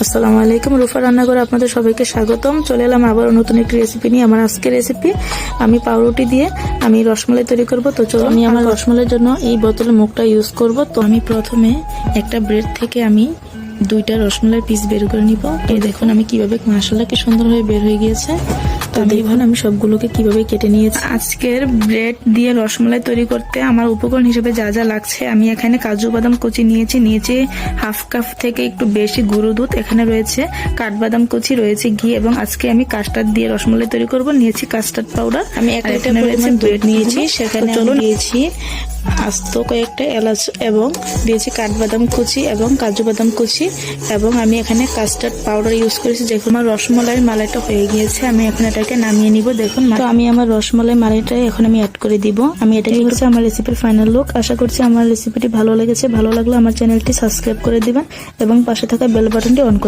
আসসালামু আলাইকুম, রুফা রান্নাঘরে আপনাদের সবাইকে স্বাগতম। চলে এলাম আবার নতুন একটি রেসিপি নিয়ে। আমার আজকের রেসিপি আমি পাউরুটি দিয়ে আমি রসমালাই তৈরি করব। তো চলো, আমি আমার রসমালাইয়ের জন্য এই বোতলের মুখটা ইউজ করব। তো আমি প্রথমে একটা ব্রেড থেকে আমি 2টা রসমালাই পিস বের করে নিব। এই দেখুন আমি কিভাবে, মাশাআল্লাহ কি সুন্দর হয়ে বের হয়ে গিয়েছে। তো দেখুন আমি সবগুলোকে কিভাবে কেটে নিয়েছি। আজকের ব্রেড দিয়ে রসমালাই তৈরি করতে আমার উপকরণ হিসেবে যা যা লাগছে, আমি এখানে কাজু বাদাম কুচি নিয়েছি হাফ কাপ থেকে একটু বেশি গুঁড়ো দুধ, এখানে রয়েছে কাঠবাদাম কুচি, রয়েছে ঘি, এবং আজকে আমি কাস্টার্ড দিয়ে রসমালাই তৈরি করব। নিয়েছি কাস্টার্ড পাউডার, আমি একটা ব্রেড নিয়েছি, সেখানে নিয়েছি আস্ত কয়েকটা এলাচ এবং দিয়েছি কাঠবাদাম কুচি এবং কাজু বাদাম কুচি, এবং আমি এখানে কাস্টার্ড পাউডার ইউজ করেছি। দেখুন আমার রসমালাইয়ের মালাইটা হয়ে গিয়েছে, আমি এখন এটাকে নামিয়ে নিব। দেখুন তো আমি আমার রসমালাই মালাইটা এখন আমি অ্যাড করে দিব। আমি এটাই হচ্ছে আমার রেসিপির ফাইনাল লুক। আশা করছি আমার রেসিপিটি ভালো লেগেছে। ভালো লাগলে আমার চ্যানেলটি সাবস্ক্রাইব করে দিবেন এবং পাশে থাকা বেল বাটনটি অন করে